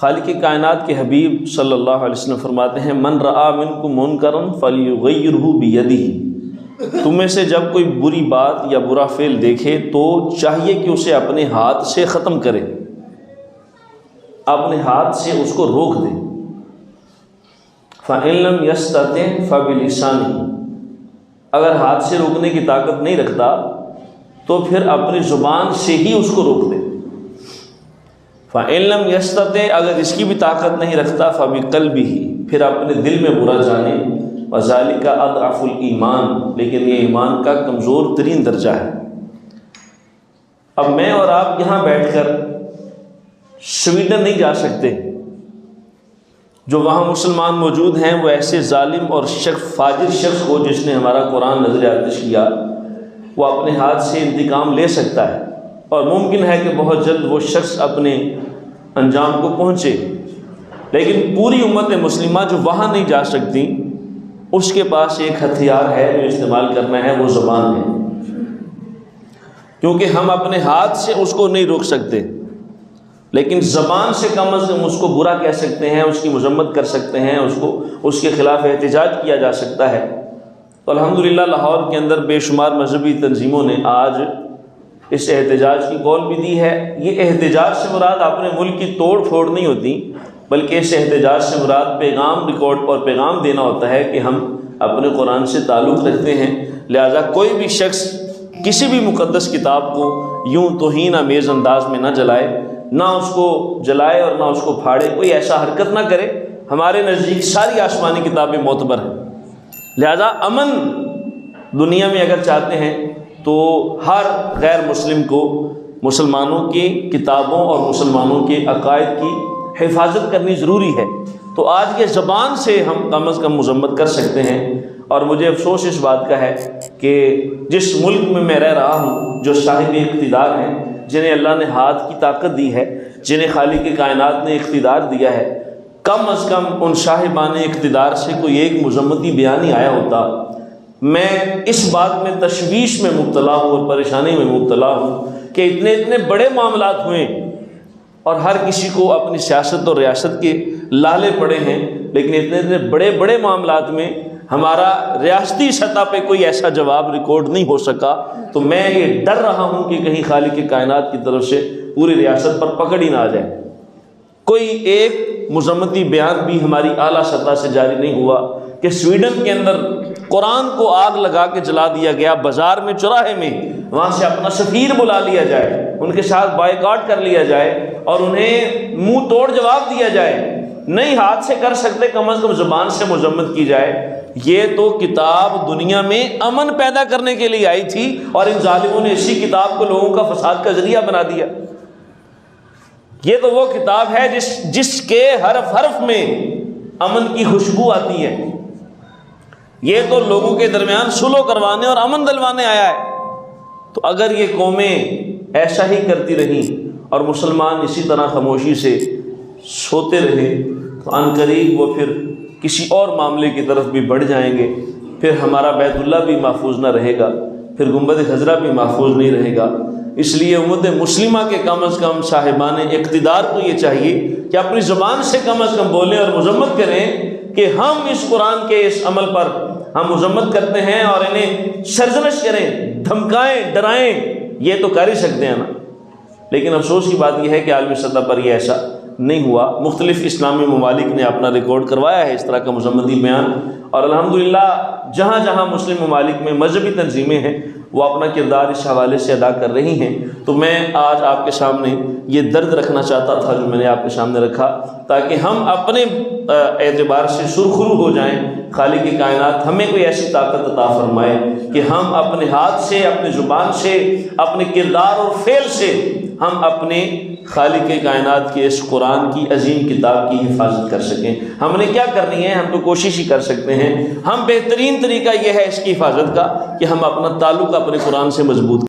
خالق کائنات کے حبیب صلی اللہ علیہ وسلم فرماتے ہیں من رآ منکم منکرا فلیغیرہ بیدہ، تم میں سے جب کوئی بری بات یا برا فعل دیکھے تو چاہیے کہ اسے اپنے ہاتھ سے ختم کرے، اپنے ہاتھ سے اس کو روک دے۔ فَإِن لَّمْ يَسْتَطِعْ فَبِلِسَانِهِ، اگر ہاتھ سے روکنے کی طاقت نہیں رکھتا تو پھر اپنی زبان سے ہی اس کو روک دے۔ فَإِن لَّمْ يَسْتَطِعْ، اگر اس کی بھی طاقت نہیں رکھتا فَبِقَلْبِهِ، پھر اپنے دل میں برا جانے۔ وَذَلِكَ أَضْعَفُ الْإِيمَانِ، لیکن یہ ایمان کا کمزور ترین درجہ ہے۔ اب میں اور آپ یہاں بیٹھ کر سویڈن نہیں جا سکتے، جو وہاں مسلمان موجود ہیں وہ ایسے ظالم اور فاجر شخص کو جس نے ہمارا قرآن نظر آتش کیا، وہ اپنے ہاتھ سے انتقام لے سکتا ہے، اور ممکن ہے کہ بہت جلد وہ شخص اپنے انجام کو پہنچے، لیکن پوری امت مسلمہ جو وہاں نہیں جا سکتی اس کے پاس ایک ہتھیار ہے جو استعمال کرنا ہے، وہ زبان ہے، کیونکہ ہم اپنے ہاتھ سے اس کو نہیں روک سکتے، لیکن زبان سے کم از کم اس کو برا کہہ سکتے ہیں، اس کی مذمت کر سکتے ہیں، اس کے خلاف احتجاج کیا جا سکتا ہے۔ تو الحمدللہ لاہور کے اندر بے شمار مذہبی تنظیموں نے آج اس احتجاج کی کال بھی دی ہے۔ یہ احتجاج سے مراد اپنے ملک کی توڑ پھوڑ نہیں ہوتی، بلکہ اس احتجاج سے مراد پیغام ریکارڈ اور پیغام دینا ہوتا ہے کہ ہم اپنے قرآن سے تعلق رکھتے ہیں، لہٰذا کوئی بھی شخص کسی بھی مقدس کتاب کو یوں توہین آمیز انداز میں نہ جلائے، نہ اس کو جلائے اور نہ اس کو پھاڑے، کوئی ایسا حرکت نہ کرے۔ ہمارے نزدیک ساری آسمانی کتابیں معتبر ہیں، لہذا امن دنیا میں اگر چاہتے ہیں تو ہر غیر مسلم کو مسلمانوں کی کتابوں اور مسلمانوں کے عقائد کی حفاظت کرنی ضروری ہے۔ تو آج کے زبان سے ہم کم از کم مذمت کر سکتے ہیں، اور مجھے افسوس اس بات کا ہے کہ جس ملک میں میں رہ رہا ہوں، جو صاحب اقتدار ہیں، جنہیں اللہ نے ہاتھ کی طاقت دی ہے، جنہیں خالق کائنات نے اقتدار دیا ہے، کم از کم ان صاحبان اقتدار سے کوئی ایک مذمتی بیان نہیں آیا ہوتا۔ میں اس بات میں تشویش میں مبتلا ہوں اور پریشانی میں مبتلا ہوں کہ اتنے بڑے معاملات ہوئے اور ہر کسی کو اپنی سیاست اور ریاست کے لالے پڑے ہیں، لیکن اتنے بڑے معاملات میں ہمارا ریاستی سطح پہ کوئی ایسا جواب ریکارڈ نہیں ہو سکا۔ تو میں یہ ڈر رہا ہوں کہ کہیں خالق کائنات کی طرف سے پوری ریاست پر پکڑ ہی نہ آ جائے، کوئی ایک مذمتی بیان بھی ہماری اعلیٰ سطح سے جاری نہیں ہوا کہ سویڈن کے اندر قرآن کو آگ لگا کے جلا دیا گیا، بازار میں چوراہے میں وہاں سے اپنا سفیر بلا لیا جائے، ان کے ساتھ بائیکاٹ کر لیا جائے اور انہیں منہ توڑ جواب دیا جائے۔ نہیں ہاتھ سے کر سکتے، کم از کم زبان سے مذمت کی جائے۔ یہ تو کتاب دنیا میں امن پیدا کرنے کے لیے آئی تھی، اور ان ظالموں نے اسی کتاب کو لوگوں کا فساد کا ذریعہ بنا دیا۔ یہ تو وہ کتاب ہے جس کے حرف میں امن کی خوشبو آتی ہے۔ یہ تو لوگوں کے درمیان صلح کروانے اور امن دلوانے آیا ہے۔ تو اگر یہ قومیں ایسا ہی کرتی رہیں اور مسلمان اسی طرح خاموشی سے سوتے رہے تو عنقریب وہ پھر کسی اور معاملے کی طرف بھی بڑھ جائیں گے، پھر ہمارا بیت اللہ بھی محفوظ نہ رہے گا، پھر گنبد خضرا بھی محفوظ نہیں رہے گا۔ اس لیے امت مسلمہ کے کم از کم صاحبان اقتدار کو یہ چاہیے کہ اپنی زبان سے کم از کم بولیں اور مذمت کریں کہ ہم اس قرآن کے اس عمل پر ہم مذمت کرتے ہیں، اور انہیں سرزنش کریں، دھمکائیں، ڈرائیں، یہ تو کر ہی سکتے ہیں نا۔ لیکن افسوس کی بات یہ ہے کہ عالمی سطح پر یہ ایسا نہیں ہوا۔ مختلف اسلامی ممالک نے اپنا ریکارڈ کروایا ہے اس طرح کا مذمتی بیان، اور الحمدللہ جہاں جہاں مسلم ممالک میں مذہبی تنظیمیں ہیں وہ اپنا کردار اس حوالے سے ادا کر رہی ہیں۔ تو میں آج آپ کے سامنے یہ درد رکھنا چاہتا تھا جو میں نے آپ کے سامنے رکھا، تاکہ ہم اپنے اعتبار سے سرخرو ہو جائیں، خالق کائنات ہمیں کوئی ایسی طاقت عطا فرمائے کہ ہم اپنے ہاتھ سے، اپنی زبان سے، اپنے کردار اور فعل سے ہم اپنے خالق کائنات کے اس قرآن کی عظیم کتاب کی حفاظت کر سکیں۔ ہم نے کیا کرنی ہے؟ ہم تو کوشش ہی کر سکتے ہیں۔ ہم بہترین طریقہ یہ ہے اس کی حفاظت کا کہ ہم اپنا تعلق اپنے قرآن سے مضبوط